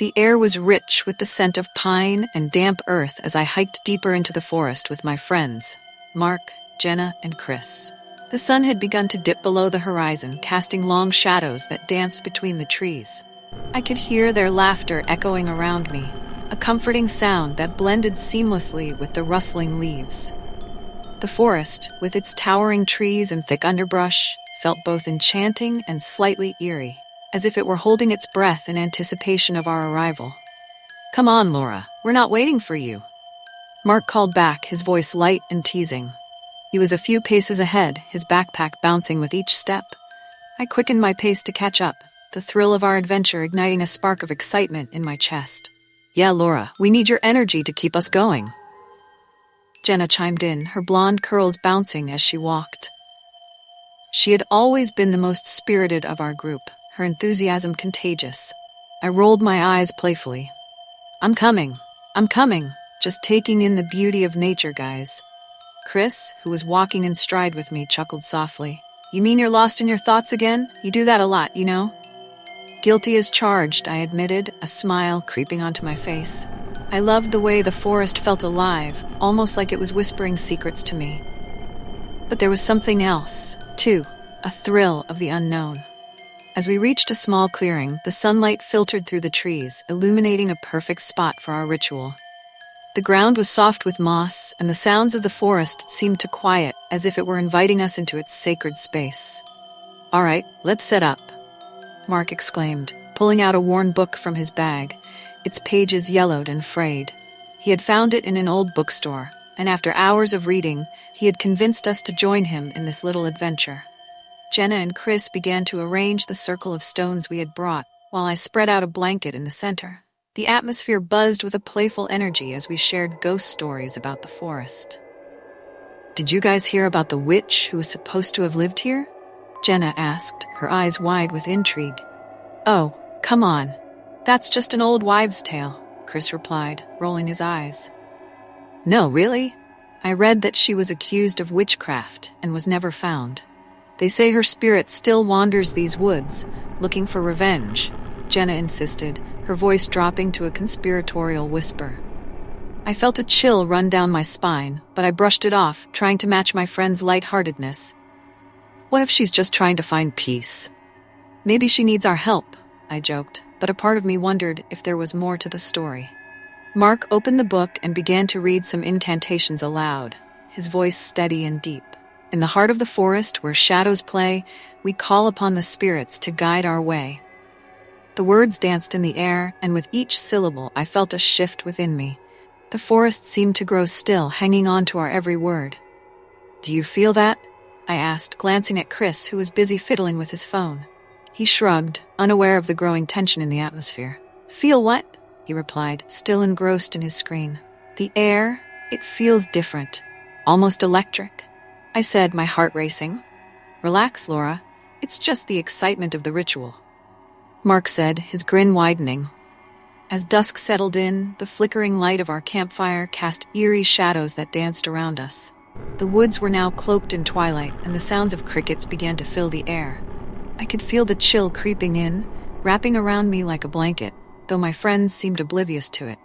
The air was rich with the scent of pine and damp earth as I hiked deeper into the forest with my friends, Mark, Jenna, and Chris. The sun had begun to dip below the horizon, casting long shadows that danced between the trees. I could hear their laughter echoing around me, a comforting sound that blended seamlessly with the rustling leaves. The forest, with its towering trees and thick underbrush, felt both enchanting and slightly eerie, as if it were holding its breath in anticipation of our arrival. "Come on, Laura, we're not waiting for you," Mark called back, his voice light and teasing. He was a few paces ahead, his backpack bouncing with each step. I quickened my pace to catch up, the thrill of our adventure igniting a spark of excitement in my chest. "Yeah, Laura, we need your energy to keep us going," Jenna chimed in, her blonde curls bouncing as she walked. She had always been the most spirited of our group, her enthusiasm contagious. I rolled my eyes playfully. I'm coming, just taking in the beauty of nature, guys." Chris, who was walking in stride with me, chuckled softly. "You mean you're lost in your thoughts again? You do that a lot, you know?" "Guilty as charged," I admitted, a smile creeping onto my face. I loved the way the forest felt alive, almost like it was whispering secrets to me. But there was something else, too, a thrill of the unknown. As we reached a small clearing, the sunlight filtered through the trees, illuminating a perfect spot for our ritual. The ground was soft with moss, and the sounds of the forest seemed to quiet, as if it were inviting us into its sacred space. "All right, let's set up," Mark exclaimed, pulling out a worn book from his bag, its pages yellowed and frayed. He had found it in an old bookstore, and after hours of reading, he had convinced us to join him in this little adventure. Jenna and Chris began to arrange the circle of stones we had brought, while I spread out a blanket in the center. The atmosphere buzzed with a playful energy as we shared ghost stories about the forest. "Did you guys hear about the witch who was supposed to have lived here?" Jenna asked, her eyes wide with intrigue. "Oh, come on. That's just an old wives' tale," Chris replied, rolling his eyes. "No, really? I read that she was accused of witchcraft and was never found. They say her spirit still wanders these woods, looking for revenge," Jenna insisted, her voice dropping to a conspiratorial whisper. I felt a chill run down my spine, but I brushed it off, trying to match my friend's lightheartedness. What if she's just trying to find peace? Maybe she needs our help, I joked, but a part of me wondered if there was more to the story. Mark opened the book and began to read some incantations aloud, his voice steady and deep. "In the heart of the forest, where shadows play, we call upon the spirits to guide our way." The words danced in the air, and with each syllable I felt a shift within me. The forest seemed to grow still, hanging on to our every word. "Do you feel that?" I asked, glancing at Chris, who was busy fiddling with his phone. He shrugged, unaware of the growing tension in the atmosphere. "Feel what?" he replied, still engrossed in his screen. "The air, it feels different, almost electric," I said, my heart racing. "Relax, Laura. It's just the excitement of the ritual," Mark said, his grin widening. As dusk settled in, the flickering light of our campfire cast eerie shadows that danced around us. The woods were now cloaked in twilight, and the sounds of crickets began to fill the air. I could feel the chill creeping in, wrapping around me like a blanket, though my friends seemed oblivious to it.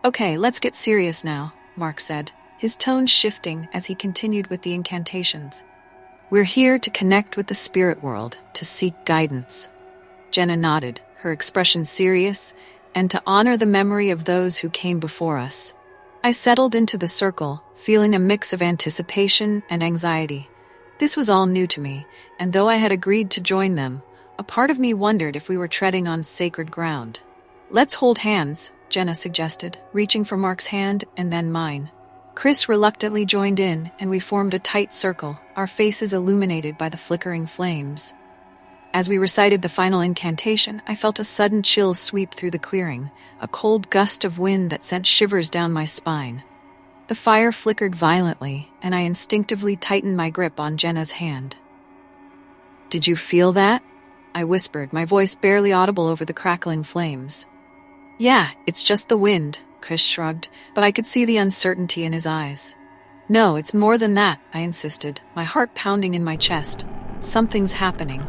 "Okay, let's get serious now," Mark said, his tone shifting as he continued with the incantations. "We're here to connect with the spirit world, to seek guidance." Jenna nodded, her expression serious, "and to honor the memory of those who came before us." I settled into the circle, feeling a mix of anticipation and anxiety. This was all new to me, and though I had agreed to join them, a part of me wondered if we were treading on sacred ground. "Let's hold hands," Jenna suggested, reaching for Mark's hand and then mine. Chris reluctantly joined in, and we formed a tight circle, our faces illuminated by the flickering flames. As we recited the final incantation, I felt a sudden chill sweep through the clearing, a cold gust of wind that sent shivers down my spine. The fire flickered violently, and I instinctively tightened my grip on Jenna's hand. "Did you feel that?" I whispered, my voice barely audible over the crackling flames. "Yeah, it's just the wind," Chris shrugged, but I could see the uncertainty in his eyes. "No, it's more than that," I insisted, my heart pounding in my chest. "Something's happening."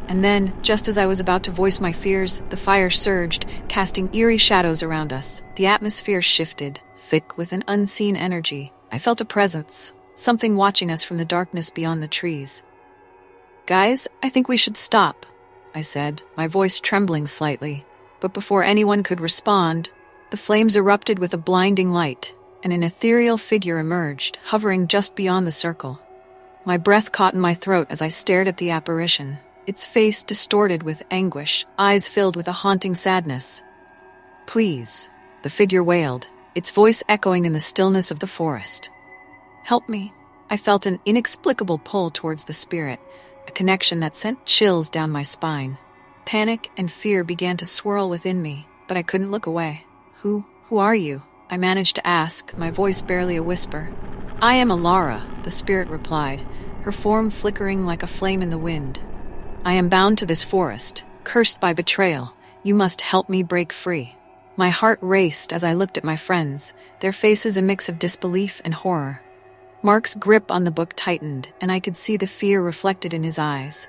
And then, just as I was about to voice my fears, the fire surged, casting eerie shadows around us. The atmosphere shifted, thick with an unseen energy. I felt a presence, something watching us from the darkness beyond the trees. "Guys, I think we should stop," I said, my voice trembling slightly. But before anyone could respond, the flames erupted with a blinding light, and an ethereal figure emerged, hovering just beyond the circle. My breath caught in my throat as I stared at the apparition, its face distorted with anguish, eyes filled with a haunting sadness. "Please," the figure wailed, its voice echoing in the stillness of the forest. "Help me." I felt an inexplicable pull towards the spirit, a connection that sent chills down my spine. Panic and fear began to swirl within me, but I couldn't look away. Who are you?" I managed to ask, my voice barely a whisper. "I am Elara," the spirit replied, her form flickering like a flame in the wind. "I am bound to this forest, cursed by betrayal. You must help me break free." My heart raced as I looked at my friends, their faces a mix of disbelief and horror. Mark's grip on the book tightened, and I could see the fear reflected in his eyes.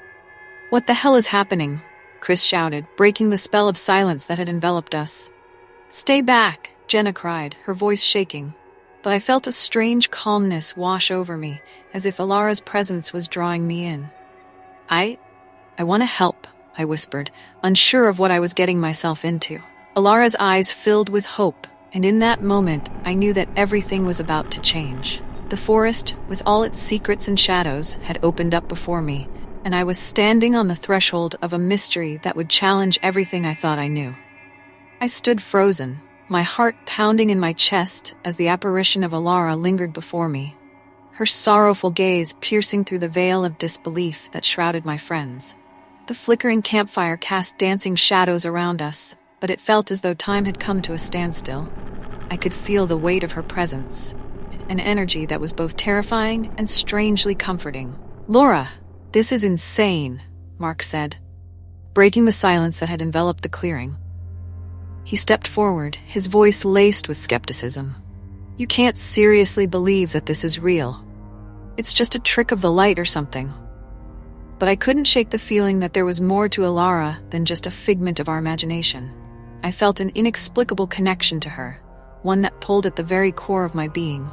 "What the hell is happening?" Chris shouted, breaking the spell of silence that had enveloped us. "Stay back," Jenna cried, her voice shaking. But I felt a strange calmness wash over me, as if Elara's presence was drawing me in. I want to help," I whispered, unsure of what I was getting myself into. Elara's eyes filled with hope, and in that moment I knew that everything was about to change. The forest, with all its secrets and shadows, had opened up before me, and I was standing on the threshold of a mystery that would challenge everything I thought I knew. I stood frozen, my heart pounding in my chest as the apparition of Elara lingered before me, her sorrowful gaze piercing through the veil of disbelief that shrouded my friends. The flickering campfire cast dancing shadows around us, but it felt as though time had come to a standstill. I could feel the weight of her presence, an energy that was both terrifying and strangely comforting. "Laura, this is insane," Mark said, breaking the silence that had enveloped the clearing. He stepped forward, his voice laced with skepticism. "You can't seriously believe that this is real. It's just a trick of the light or something." But I couldn't shake the feeling that there was more to Elara than just a figment of our imagination. I felt an inexplicable connection to her, one that pulled at the very core of my being.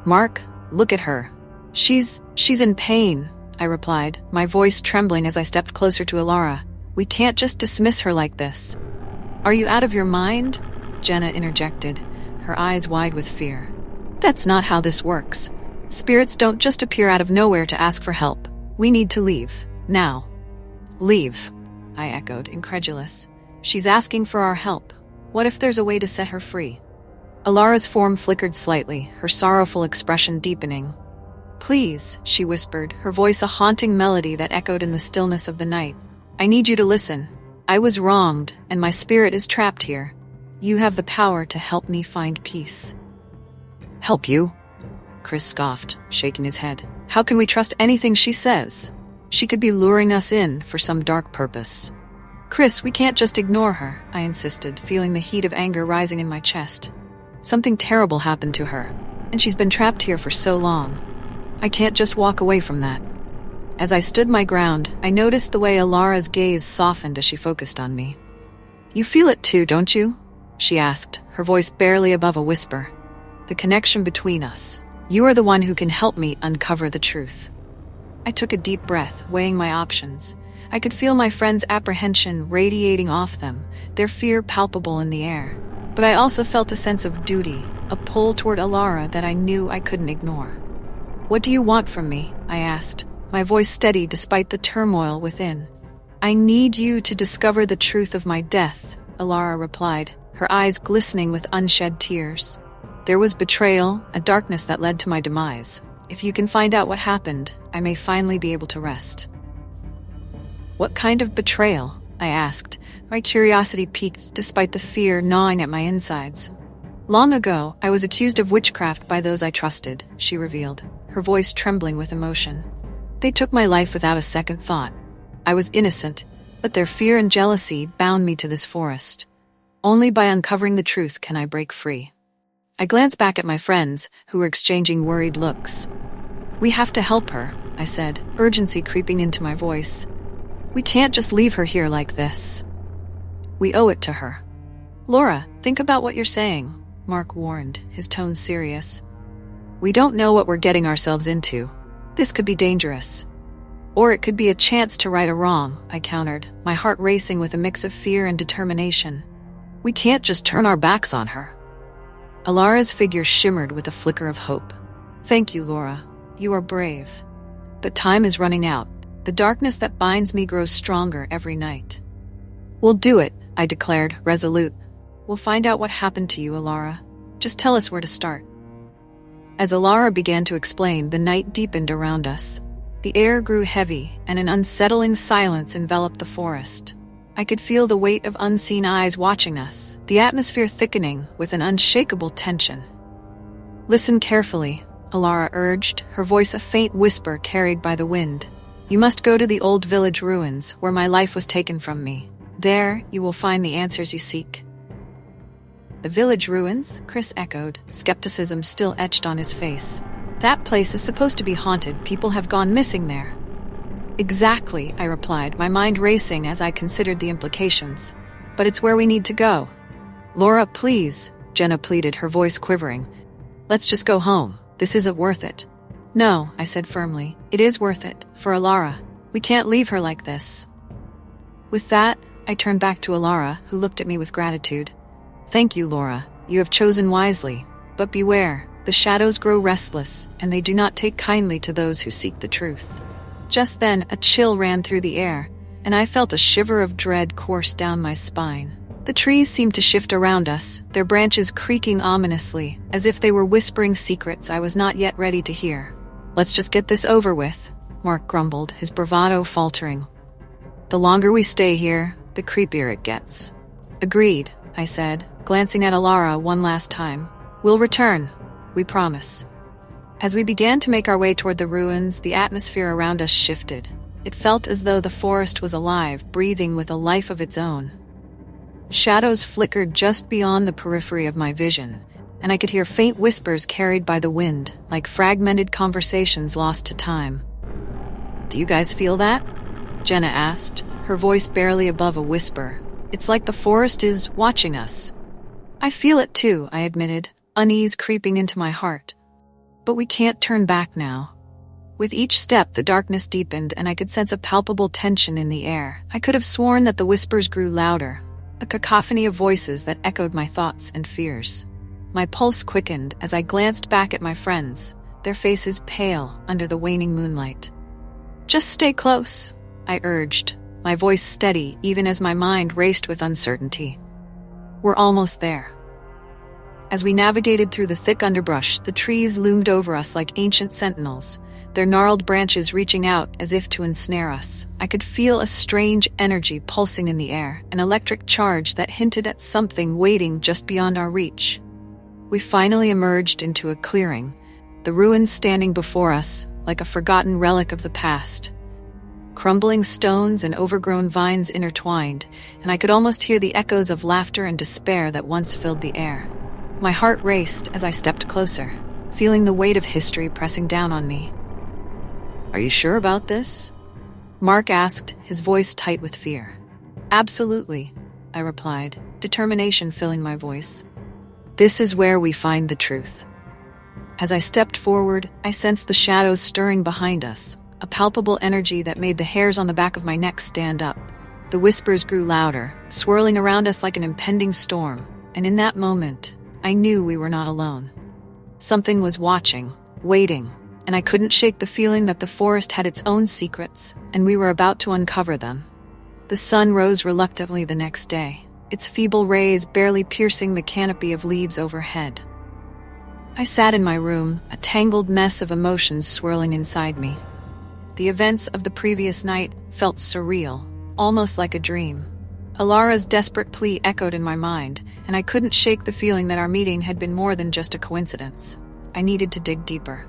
"Mark, look at her. She's in pain," I replied, my voice trembling as I stepped closer to Elara. "We can't just dismiss her like this." "Are you out of your mind?" Jenna interjected, her eyes wide with fear. "That's not how this works. Spirits don't just appear out of nowhere to ask for help. We need to leave. Now." "Leave?" I echoed, incredulous. "She's asking for our help. What if there's a way to set her free?" Elara's form flickered slightly, her sorrowful expression deepening. "Please," she whispered, her voice a haunting melody that echoed in the stillness of the night. "I need you to listen. I was wronged, and my spirit is trapped here. You have the power to help me find peace." "Help you?" Chris scoffed, shaking his head. "How can we trust anything she says? She could be luring us in for some dark purpose." "Chris, we can't just ignore her," I insisted, feeling the heat of anger rising in my chest. "Something terrible happened to her, and she's been trapped here for so long. I can't just walk away from that." As I stood my ground, I noticed the way Elara's gaze softened as she focused on me. "You feel it too, don't you?" she asked, her voice barely above a whisper. "The connection between us. You are the one who can help me uncover the truth." I took a deep breath, weighing my options. I could feel my friends' apprehension radiating off them, their fear palpable in the air. But I also felt a sense of duty, a pull toward Elara that I knew I couldn't ignore. "What do you want from me?" I asked, my voice steady despite the turmoil within. "I need you to discover the truth of my death," Elara replied, her eyes glistening with unshed tears. "There was betrayal, a darkness that led to my demise. If you can find out what happened, I may finally be able to rest." "What kind of betrayal?" I asked, my curiosity piqued despite the fear gnawing at my insides. "Long ago, I was accused of witchcraft by those I trusted," she revealed, her voice trembling with emotion. "They took my life without a second thought. I was innocent, but their fear and jealousy bound me to this forest. Only by uncovering the truth can I break free." I glanced back at my friends, who were exchanging worried looks. "We have to help her," I said, urgency creeping into my voice. We can't just leave her here like this. We owe it to her. Laura, think about what you're saying, Mark warned, his tone serious. We don't know what we're getting ourselves into. This could be dangerous. Or it could be a chance to right a wrong, I countered, my heart racing with a mix of fear and determination. We can't just turn our backs on her. Elara's figure shimmered with a flicker of hope. Thank you, Laura. You are brave. But time is running out. The darkness that binds me grows stronger every night. We'll do it, I declared, resolute. We'll find out what happened to you, Elara. Just tell us where to start. As Elara began to explain, the night deepened around us. The air grew heavy, and an unsettling silence enveloped the forest. I could feel the weight of unseen eyes watching us, the atmosphere thickening with an unshakable tension. Listen carefully, Elara urged, her voice a faint whisper carried by the wind. You must go to the old village ruins, where my life was taken from me. There, you will find the answers you seek. The village ruins? Chris echoed, skepticism still etched on his face. That place is supposed to be haunted. People have gone missing there. Exactly, I replied, my mind racing as I considered the implications. But it's where we need to go. Laura, please, Jenna pleaded, her voice quivering. Let's just go home. This isn't worth it. No, I said firmly. It is worth it, for Elara. We can't leave her like this. With that, I turned back to Elara, who looked at me with gratitude. Thank you, Laura. You have chosen wisely. But beware, the shadows grow restless, and they do not take kindly to those who seek the truth. Just then, a chill ran through the air, and I felt a shiver of dread course down my spine. The trees seemed to shift around us, their branches creaking ominously, as if they were whispering secrets I was not yet ready to hear. Let's just get this over with, Mark grumbled, his bravado faltering. The longer we stay here, the creepier it gets. Agreed, I said, glancing at Elara one last time. We'll return, we promise. As we began to make our way toward the ruins, the atmosphere around us shifted. It felt as though the forest was alive, breathing with a life of its own. Shadows flickered just beyond the periphery of my vision, and I could hear faint whispers carried by the wind, like fragmented conversations lost to time. Do you guys feel that? Jenna asked, her voice barely above a whisper. It's like the forest is watching us. I feel it too, I admitted, unease creeping into my heart. But we can't turn back now. With each step, the darkness deepened, and I could sense a palpable tension in the air. I could have sworn that the whispers grew louder, a cacophony of voices that echoed my thoughts and fears. My pulse quickened as I glanced back at my friends, their faces pale under the waning moonlight. Just stay close, I urged, my voice steady even as my mind raced with uncertainty. We're almost there. As we navigated through the thick underbrush, the trees loomed over us like ancient sentinels, their gnarled branches reaching out as if to ensnare us. I could feel a strange energy pulsing in the air, an electric charge that hinted at something waiting just beyond our reach. We finally emerged into a clearing, the ruins standing before us like a forgotten relic of the past. Crumbling stones and overgrown vines intertwined, and I could almost hear the echoes of laughter and despair that once filled the air. My heart raced as I stepped closer, feeling the weight of history pressing down on me. Are you sure about this? Mark asked, his voice tight with fear. Absolutely, I replied, determination filling my voice. This is where we find the truth. As I stepped forward, I sensed the shadows stirring behind us, a palpable energy that made the hairs on the back of my neck stand up. The whispers grew louder, swirling around us like an impending storm, and in that moment, I knew we were not alone. Something was watching, waiting, and I couldn't shake the feeling that the forest had its own secrets, and we were about to uncover them. The sun rose reluctantly the next day, its feeble rays barely piercing the canopy of leaves overhead. I sat in my room, a tangled mess of emotions swirling inside me. The events of the previous night felt surreal, almost like a dream. Elara's desperate plea echoed in my mind, and I couldn't shake the feeling that our meeting had been more than just a coincidence. I needed to dig deeper.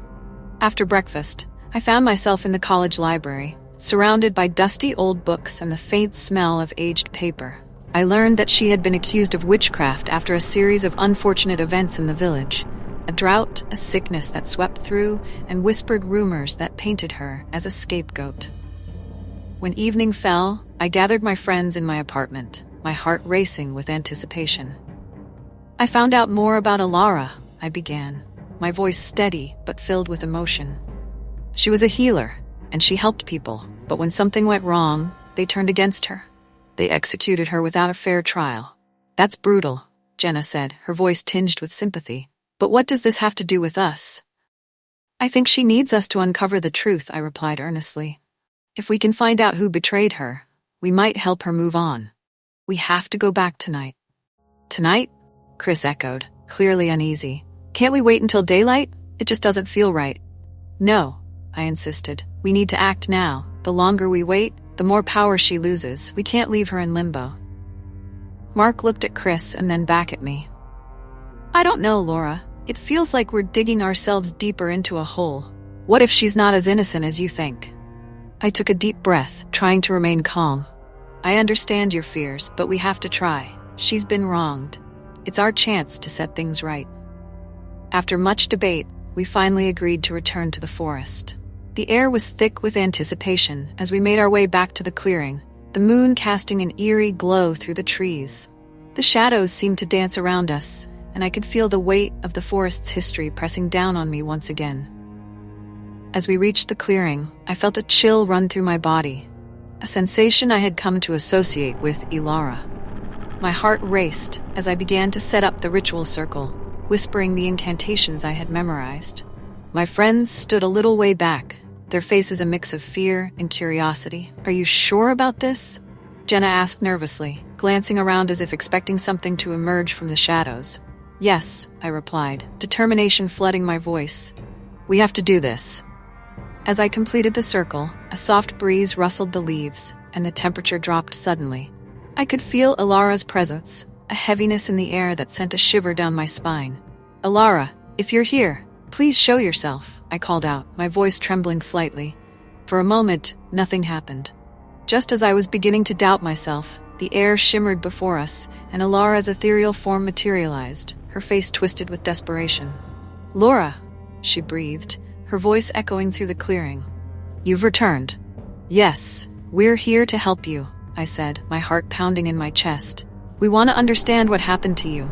After breakfast, I found myself in the college library, surrounded by dusty old books and the faint smell of aged paper. I learned that she had been accused of witchcraft after a series of unfortunate events in the village. A drought, a sickness that swept through, and whispered rumors that painted her as a scapegoat. When evening fell, I gathered my friends in my apartment, my heart racing with anticipation. I found out more about Elara, I began, my voice steady but filled with emotion. She was a healer, and she helped people, but when something went wrong, they turned against her. They executed her without a fair trial. That's brutal, Jenna said, her voice tinged with sympathy. But what does this have to do with us? I think she needs us to uncover the truth, I replied earnestly. If we can find out who betrayed her, we might help her move on. We have to go back tonight. Tonight? Chris echoed, clearly uneasy. Can't we wait until daylight? It just doesn't feel right. No, I insisted. We need to act now. The longer we wait, the more power she loses. We can't leave her in limbo. Mark looked at Chris and then back at me. I don't know, Laura. It feels like we're digging ourselves deeper into a hole. What if she's not as innocent as you think? I took a deep breath, trying to remain calm. I understand your fears, but we have to try. She's been wronged. It's our chance to set things right. After much debate, we finally agreed to return to the forest. The air was thick with anticipation as we made our way back to the clearing, the moon casting an eerie glow through the trees. The shadows seemed to dance around us, and I could feel the weight of the forest's history pressing down on me once again. As we reached the clearing, I felt a chill run through my body, a sensation I had come to associate with Elara. My heart raced as I began to set up the ritual circle, whispering the incantations I had memorized. My friends stood a little way back, their faces a mix of fear and curiosity. Are you sure about this? Jenna asked nervously, glancing around as if expecting something to emerge from the shadows. Yes, I replied, determination flooding my voice. We have to do this. As I completed the circle, a soft breeze rustled the leaves, and the temperature dropped suddenly. I could feel Elara's presence, a heaviness in the air that sent a shiver down my spine. Elara, if you're here, please show yourself, I called out, my voice trembling slightly. For a moment, nothing happened. Just as I was beginning to doubt myself, the air shimmered before us, and Elara's ethereal form materialized, her face twisted with desperation. Laura, she breathed, her voice echoing through the clearing. You've returned. Yes, we're here to help you, I said, my heart pounding in my chest. We want to understand what happened to you.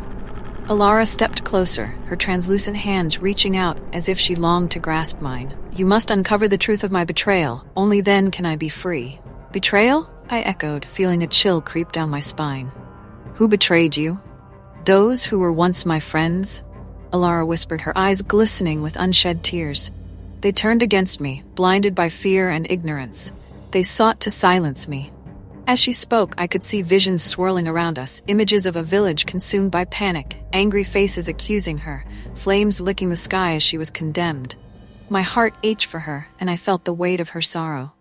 Elara stepped closer, her translucent hands reaching out as if she longed to grasp mine. You must uncover the truth of my betrayal. Only then can I be free. Betrayal? I echoed, feeling a chill creep down my spine. Who betrayed you? Those who were once my friends? Elara whispered, her eyes glistening with unshed tears. They turned against me, blinded by fear and ignorance. They sought to silence me. As she spoke, I could see visions swirling around us, images of a village consumed by panic, angry faces accusing her, flames licking the sky as she was condemned. My heart ached for her, and I felt the weight of her sorrow.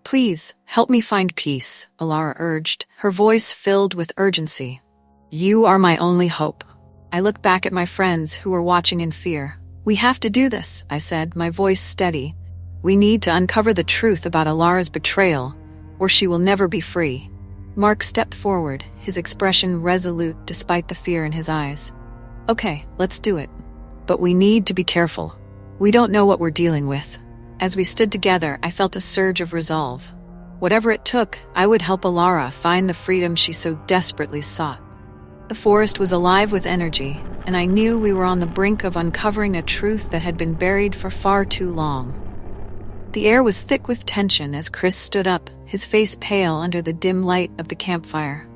Please, help me find peace, Elara urged, her voice filled with urgency. You are my only hope. I looked back at my friends who were watching in fear. We have to do this, I said, my voice steady. We need to uncover the truth about Elara's betrayal, or she will never be free. Mark stepped forward, his expression resolute despite the fear in his eyes. Okay, let's do it. But we need to be careful. We don't know what we're dealing with. As we stood together, I felt a surge of resolve. Whatever it took, I would help Elara find the freedom she so desperately sought. The forest was alive with energy, and I knew we were on the brink of uncovering a truth that had been buried for far too long. The air was thick with tension as Chris stood up, his face pale under the dim light of the campfire.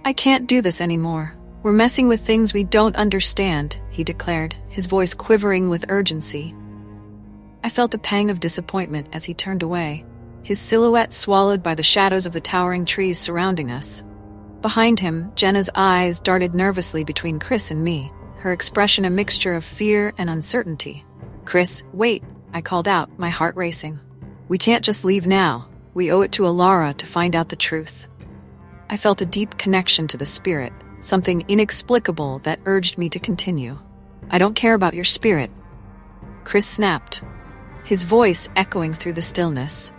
I can't do this anymore. We're messing with things we don't understand, he declared, his voice quivering with urgency. I felt a pang of disappointment as he turned away, his silhouette swallowed by the shadows of the towering trees surrounding us. Behind him, Jenna's eyes darted nervously between Chris and me, her expression a mixture of fear and uncertainty. Chris, wait, I called out, my heart racing. We can't just leave now. We owe it to Elara to find out the truth. I felt a deep connection to the spirit, something inexplicable that urged me to continue. I don't care about your spirit. Chris snapped, his voice echoing through the stillness.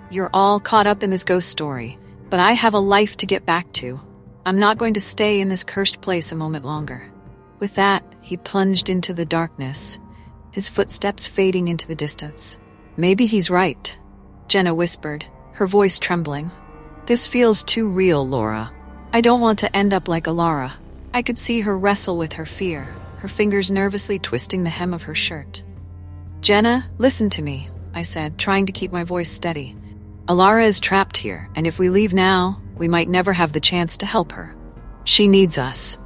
You're all caught up in this ghost story, but I have a life to get back to. I'm not going to stay in this cursed place a moment longer. With that, he plunged into the darkness, his footsteps fading into the distance. Maybe he's right, Jenna whispered, her voice trembling. "This feels too real, Laura. I don't want to end up like Elara." I could see her wrestle with her fear, her fingers nervously twisting the hem of her shirt. "Jenna, listen to me," I said, trying to keep my voice steady. "Elara is trapped here, and if we leave now, we might never have the chance to help her. She needs us."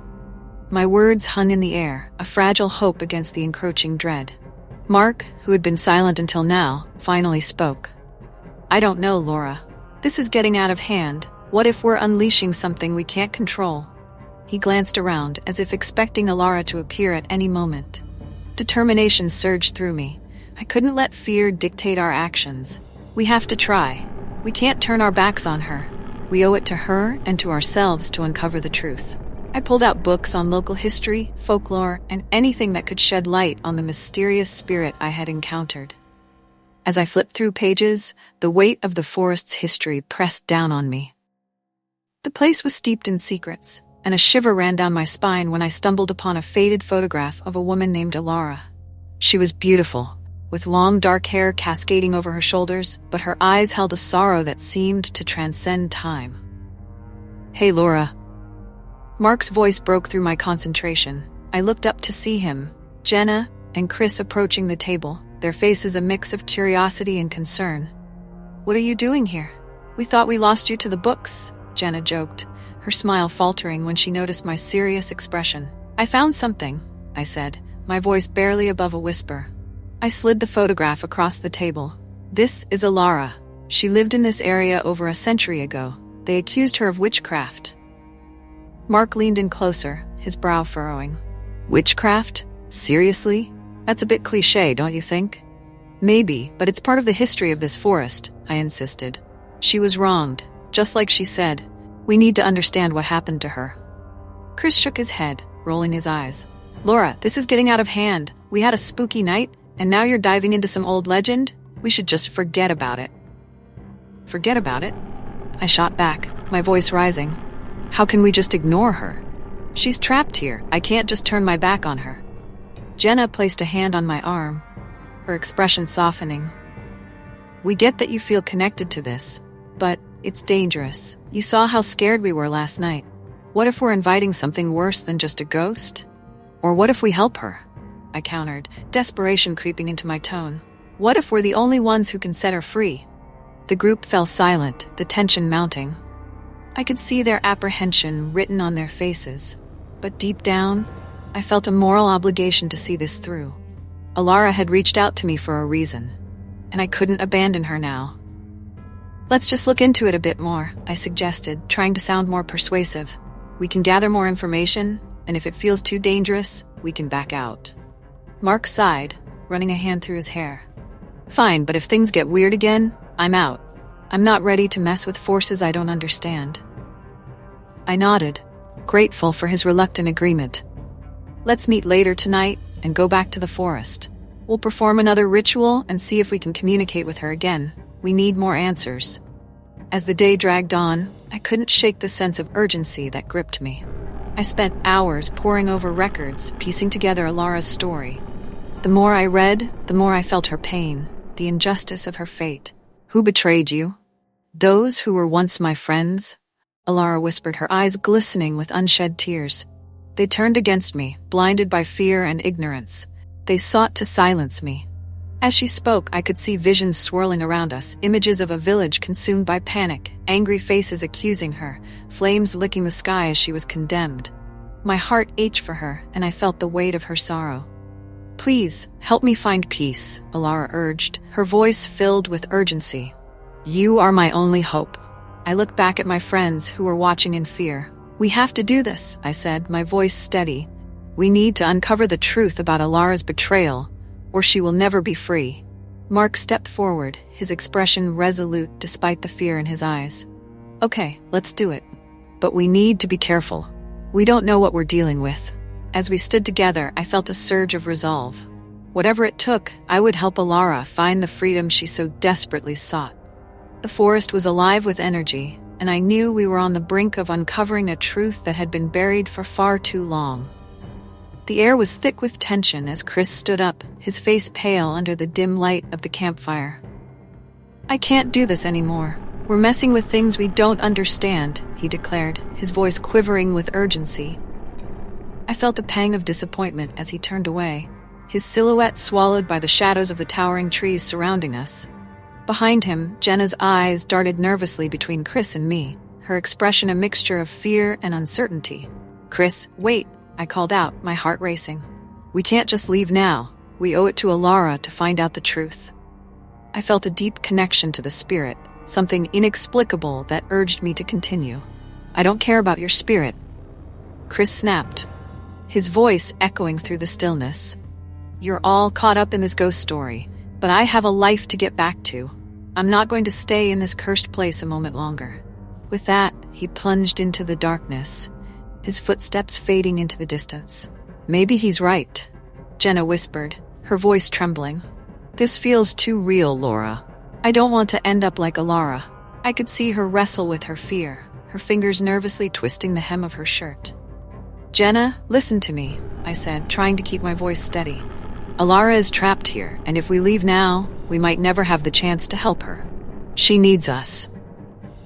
My words hung in the air, a fragile hope against the encroaching dread. Mark, who had been silent until now, finally spoke. "I don't know, Laura. This is getting out of hand. What if we're unleashing something we can't control?" He glanced around, as if expecting Elara to appear at any moment. Determination surged through me. I couldn't let fear dictate our actions. We have to try. We can't turn our backs on her. We owe it to her and to ourselves to uncover the truth. I pulled out books on local history, folklore, and anything that could shed light on the mysterious spirit I had encountered. As I flipped through pages, the weight of the forest's history pressed down on me. The place was steeped in secrets, and a shiver ran down my spine when I stumbled upon a faded photograph of a woman named Elara. She was beautiful, with long dark hair cascading over her shoulders, but her eyes held a sorrow that seemed to transcend time. "Hey, Laura." Mark's voice broke through my concentration. I looked up to see him, Jenna, and Chris approaching the table, their faces a mix of curiosity and concern. "What are you doing here? We thought we lost you to the books," Jenna joked, her smile faltering when she noticed my serious expression. "I found something," I said, my voice barely above a whisper. I slid the photograph across the table. "This is Elara. She lived in this area over a century ago. They accused her of witchcraft." Mark leaned in closer, his brow furrowing. "Witchcraft? Seriously? That's a bit cliché, don't you think?" "Maybe, but it's part of the history of this forest," I insisted. "She was wronged, just like she said. We need to understand what happened to her." Chris shook his head, rolling his eyes. "Laura, this is getting out of hand. We had a spooky night, and now you're diving into some old legend? We should just forget about it." "Forget about it?" I shot back, my voice rising. "How can we just ignore her? She's trapped here. I can't just turn my back on her." Jenna placed a hand on my arm, her expression softening. "We get that you feel connected to this, but it's dangerous. You saw how scared we were last night. What if we're inviting something worse than just a ghost? Or what if we help her?" I countered, desperation creeping into my tone. "What if we're the only ones who can set her free?" The group fell silent, the tension mounting. I could see their apprehension written on their faces, but deep down, I felt a moral obligation to see this through. Elara had reached out to me for a reason, and I couldn't abandon her now. "Let's just look into it a bit more," I suggested, trying to sound more persuasive. "We can gather more information, and if it feels too dangerous, we can back out." Mark sighed, running a hand through his hair. "Fine, but if things get weird again, I'm out. I'm not ready to mess with forces I don't understand." I nodded, grateful for his reluctant agreement. "Let's meet later tonight and go back to the forest. We'll perform another ritual and see if we can communicate with her again. We need more answers." As the day dragged on, I couldn't shake the sense of urgency that gripped me. I spent hours poring over records, piecing together Elara's story. The more I read, the more I felt her pain, the injustice of her fate. "Who betrayed you?" "Those who were once my friends," Elara whispered, her eyes glistening with unshed tears. "They turned against me, blinded by fear and ignorance. They sought to silence me." As she spoke, I could see visions swirling around us, images of a village consumed by panic, angry faces accusing her, flames licking the sky as she was condemned. My heart ached for her, and I felt the weight of her sorrow. "Please, help me find peace," Elara urged, her voice filled with urgency. "You are my only hope." I looked back at my friends who were watching in fear. "We have to do this," I said, my voice steady. "We need to uncover the truth about Elara's betrayal, or she will never be free." Mark stepped forward, his expression resolute despite the fear in his eyes. "Okay, let's do it. But we need to be careful. We don't know what we're dealing with." As we stood together, I felt a surge of resolve. Whatever it took, I would help Elara find the freedom she so desperately sought. The forest was alive with energy, and I knew we were on the brink of uncovering a truth that had been buried for far too long. The air was thick with tension as Chris stood up, his face pale under the dim light of the campfire. "I can't do this anymore," "We're messing with things we don't understand," he declared, his voice quivering with urgency. I felt a pang of disappointment as he turned away, his silhouette swallowed by the shadows of the towering trees surrounding us. Behind him, Jenna's eyes darted nervously between Chris and me, her expression a mixture of fear and uncertainty. "Chris, wait," I called out, my heart racing. "We can't just leave now. We owe it to Elara to find out the truth." I felt a deep connection to the spirit, something inexplicable that urged me to continue. "I don't care about your spirit," Chris snapped, his voice echoing through the stillness. "You're all caught up in this ghost story, but I have a life to get back to. I'm not going to stay in this cursed place a moment longer." With that, he plunged into the darkness, his footsteps fading into the distance. "Maybe he's right," Jenna whispered, her voice trembling. "This feels too real, Laura. I don't want to end up like Elara." I could see her wrestle with her fear, her fingers nervously twisting the hem of her shirt. "Jenna, listen to me," I said, trying to keep my voice steady. "Elara is trapped here, and if we leave now, we might never have the chance to help her. She needs us."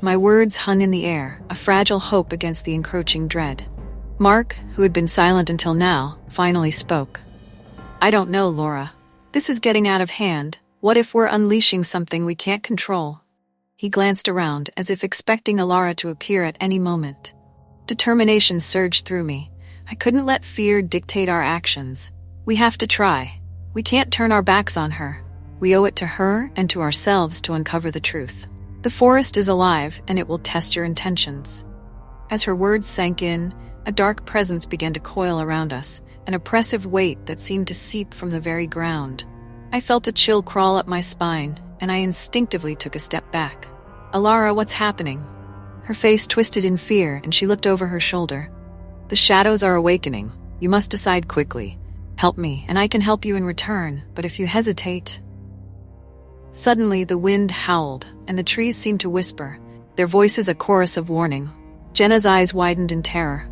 My words hung in the air, a fragile hope against the encroaching dread. Mark, who had been silent until now, finally spoke. "I don't know, Laura. This is getting out of hand. What if we're unleashing something we can't control?" He glanced around, as if expecting Elara to appear at any moment. Determination surged through me. I couldn't let fear dictate our actions. We have to try. We can't turn our backs on her. We owe it to her and to ourselves to uncover the truth. The forest is alive, and it will test your intentions. As her words sank in, a dark presence began to coil around us, an oppressive weight that seemed to seep from the very ground. I felt a chill crawl up my spine, and I instinctively took a step back. "Elara, what's happening?" Her face twisted in fear, and she looked over her shoulder. "The shadows are awakening. You must decide quickly. Help me, and I can help you in return, but if you hesitate..." Suddenly, the wind howled, and the trees seemed to whisper, their voices a chorus of warning. Jenna's eyes widened in terror.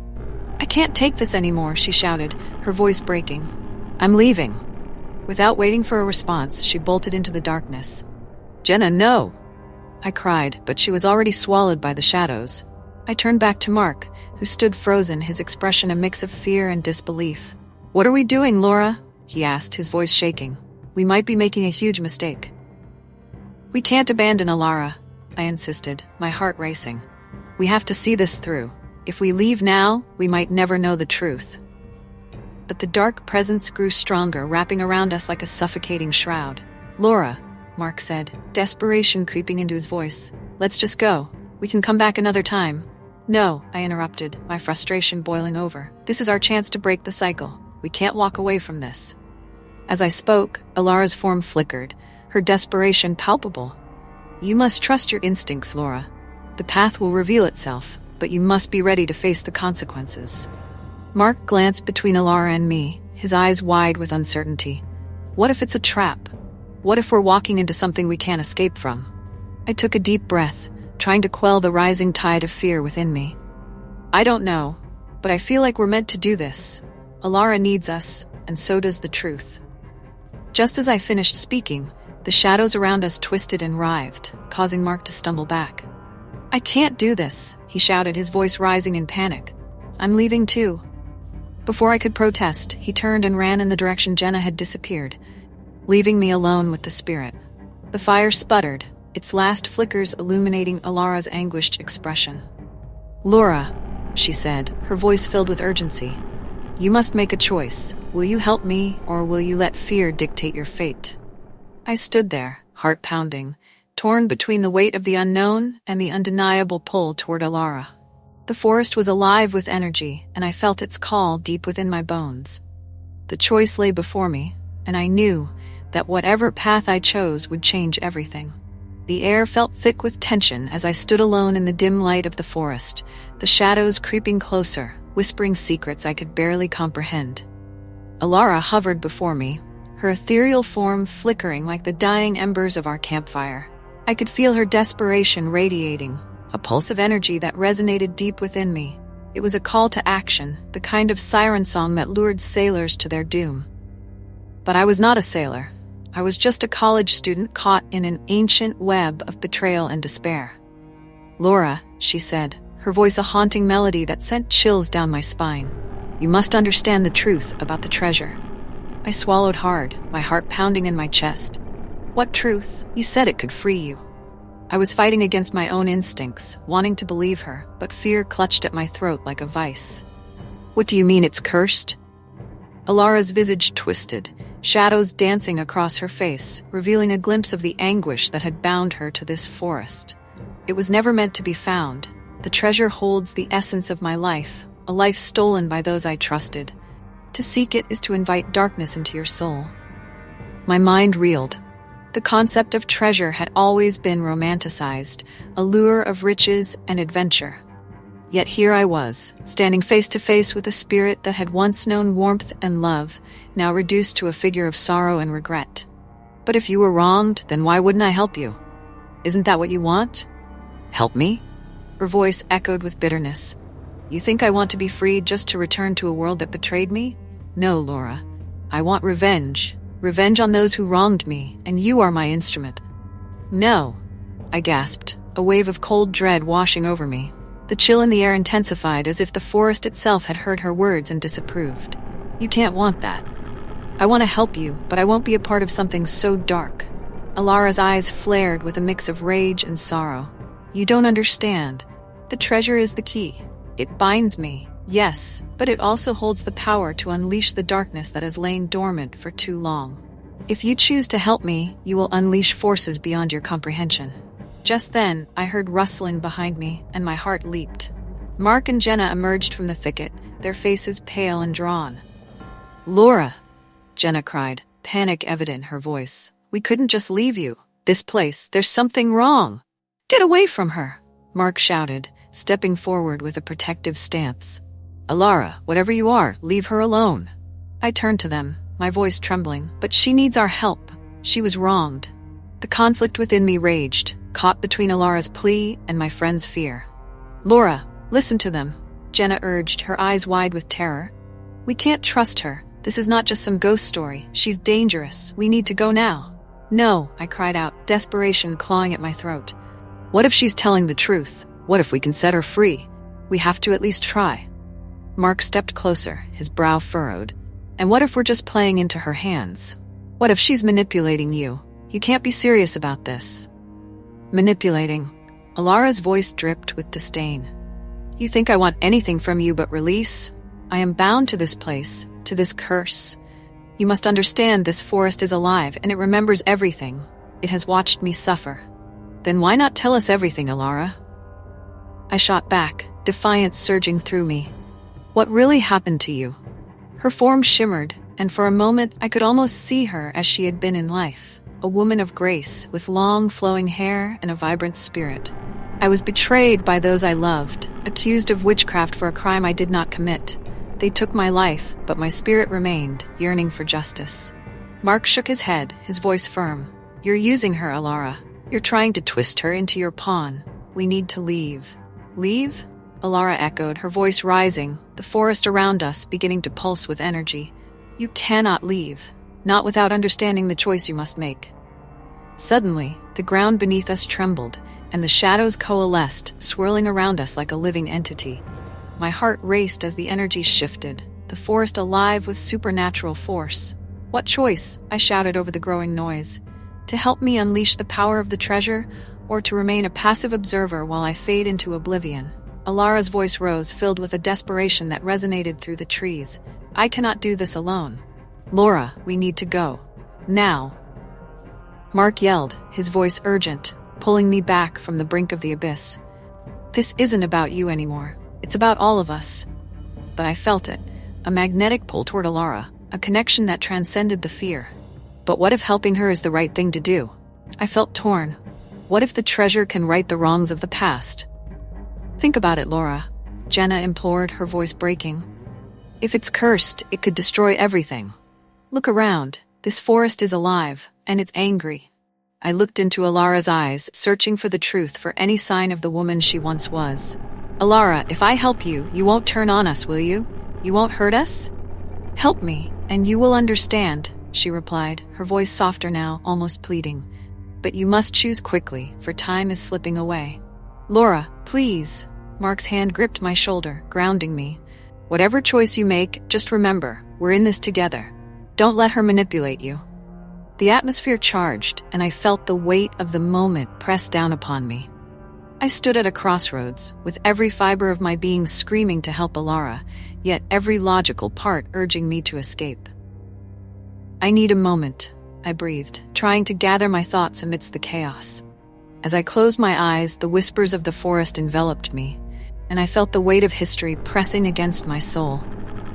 "I can't take this anymore," she shouted, her voice breaking. "I'm leaving." Without waiting for a response, she bolted into the darkness. "Jenna, no!" I cried, but she was already swallowed by the shadows. I turned back to Mark, who stood frozen, his expression a mix of fear and disbelief. "What are we doing, Laura?" he asked, his voice shaking. "We might be making a huge mistake." "We can't abandon Elara," I insisted, my heart racing. "We have to see this through. If we leave now, we might never know the truth." But the dark presence grew stronger, wrapping around us like a suffocating shroud. "Laura," Mark said, desperation creeping into his voice. "Let's just go. We can come back another time." "No," I interrupted, my frustration boiling over. "This is our chance to break the cycle. We can't walk away from this." As I spoke, Elara's form flickered, her desperation palpable. "You must trust your instincts, Laura. The path will reveal itself, but you must be ready to face the consequences." Mark glanced between Elara and me, his eyes wide with uncertainty. "What if it's a trap? What if we're walking into something we can't escape from?" I took a deep breath, trying to quell the rising tide of fear within me. "I don't know, but I feel like we're meant to do this. Elara needs us, and so does the truth." Just as I finished speaking, the shadows around us twisted and writhed, causing Mark to stumble back. "I can't do this," he shouted, his voice rising in panic. "I'm leaving too." Before I could protest, he turned and ran in the direction Jenna had disappeared, leaving me alone with the spirit. The fire sputtered, its last flickers illuminating Elara's anguished expression. "Laura," she said, her voice filled with urgency. "You must make a choice. Will you help me, or will you let fear dictate your fate?" I stood there, heart pounding, torn between the weight of the unknown and the undeniable pull toward Elara. The forest was alive with energy, and I felt its call deep within my bones. The choice lay before me, and I knew that whatever path I chose would change everything. The air felt thick with tension as I stood alone in the dim light of the forest, the shadows creeping closer, whispering secrets I could barely comprehend. Elara hovered before me, her ethereal form flickering like the dying embers of our campfire. I could feel her desperation radiating, a pulse of energy that resonated deep within me. It was a call to action, the kind of siren song that lured sailors to their doom. But I was not a sailor. I was just a college student caught in an ancient web of betrayal and despair. "Laura," she said, her voice a haunting melody that sent chills down my spine. "You must understand the truth about the treasure." I swallowed hard, my heart pounding in my chest. "What truth? You said it could free you." I was fighting against my own instincts, wanting to believe her, but fear clutched at my throat like a vice. "What do you mean it's cursed?" Elara's visage twisted, shadows dancing across her face, revealing a glimpse of the anguish that had bound her to this forest. "It was never meant to be found. The treasure holds the essence of my life, a life stolen by those I trusted. To seek it is to invite darkness into your soul." My mind reeled. The concept of treasure had always been romanticized, a lure of riches and adventure. Yet here I was, standing face to face with a spirit that had once known warmth and love, now reduced to a figure of sorrow and regret. "But if you were wronged, then why wouldn't I help you? Isn't that what you want?" "Help me?" Her voice echoed with bitterness. "You think I want to be freed just to return to a world that betrayed me? No, Laura. I want revenge. Revenge on those who wronged me, and you are my instrument." "No," I gasped, a wave of cold dread washing over me. The chill in the air intensified as if the forest itself had heard her words and disapproved. "You can't want that. I want to help you, but I won't be a part of something so dark." Elara's eyes flared with a mix of rage and sorrow. "You don't understand. The treasure is the key. It binds me, yes, but it also holds the power to unleash the darkness that has lain dormant for too long. If you choose to help me, you will unleash forces beyond your comprehension." Just then, I heard rustling behind me, and my heart leaped. Mark and Jenna emerged from the thicket, their faces pale and drawn. "Laura!" Jenna cried, panic evident in her voice. "We couldn't just leave you. This place, there's something wrong." "Get away from her!" Mark shouted, stepping forward with a protective stance. "Elara, whatever you are, leave her alone." I turned to them, my voice trembling. "But she needs our help. She was wronged." The conflict within me raged, caught between Elara's plea and my friend's fear. "Laura, listen to them," Jenna urged, her eyes wide with terror. "We can't trust her. This is not just some ghost story. She's dangerous. We need to go now." "No," I cried out, desperation clawing at my throat. "What if she's telling the truth? What if we can set her free? We have to at least try." Mark stepped closer, his brow furrowed. "And what if we're just playing into her hands? What if she's manipulating you? You can't be serious about this." "Manipulating?" Elara's voice dripped with disdain. "You think I want anything from you but release? I am bound to this place, to this curse. You must understand this forest is alive and it remembers everything. It has watched me suffer. Then why not tell us everything, Elara?" I shot back, defiance surging through me. "What really happened to you?" Her form shimmered, and for a moment I could almost see her as she had been in life, a woman of grace, with long flowing hair and a vibrant spirit. "I was betrayed by those I loved, accused of witchcraft for a crime I did not commit. They took my life, but my spirit remained, yearning for justice." Mark shook his head, his voice firm. "You're using her, Elara. You're trying to twist her into your pawn. We need to leave." "Leave?" Elara echoed, her voice rising, the forest around us beginning to pulse with energy. "You cannot leave. Not without understanding the choice you must make." Suddenly, the ground beneath us trembled, and the shadows coalesced, swirling around us like a living entity. My heart raced as the energy shifted, the forest alive with supernatural force. "What choice?" I shouted over the growing noise. "To help me unleash the power of the treasure, or to remain a passive observer while I fade into oblivion?" Elara's voice rose, filled with a desperation that resonated through the trees. "I cannot do this alone. Laura, we need to go. Now." Mark yelled, his voice urgent, pulling me back from the brink of the abyss. "This isn't about you anymore. It's about all of us." But I felt it, a magnetic pull toward Elara, a connection that transcended the fear. But what if helping her is the right thing to do? I felt torn. What if the treasure can right the wrongs of the past? "Think about it, Laura," Jenna implored, her voice breaking. "If it's cursed, it could destroy everything. Look around. This forest is alive, and it's angry." I looked into Elara's eyes, searching for the truth, for any sign of the woman she once was. "Elara, if I help you, you won't turn on us, will you? You won't hurt us?" "Help me, and you will understand," she replied, her voice softer now, almost pleading. "But you must choose quickly, for time is slipping away." Laura, please. Mark's hand gripped my shoulder, grounding me. Whatever choice you make, just remember, we're in this together. Don't let her manipulate you. The atmosphere charged, and I felt the weight of the moment press down upon me. I stood at a crossroads, with every fiber of my being screaming to help Elara, yet every logical part urging me to escape. I need a moment, I breathed, trying to gather my thoughts amidst the chaos. As I closed my eyes, the whispers of the forest enveloped me, and I felt the weight of history pressing against my soul.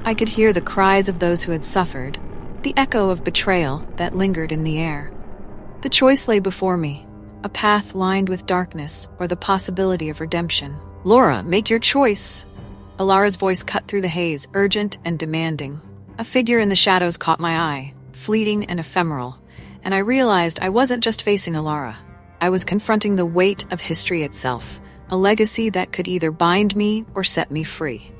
I could hear the cries of those who had suffered, the echo of betrayal that lingered in the air. The choice lay before me, a path lined with darkness or the possibility of redemption. Laura, make your choice. Elara's voice cut through the haze, urgent and demanding. A figure in the shadows caught my eye, fleeting and ephemeral, and I realized I wasn't just facing Elara. I was confronting the weight of history itself, a legacy that could either bind me or set me free.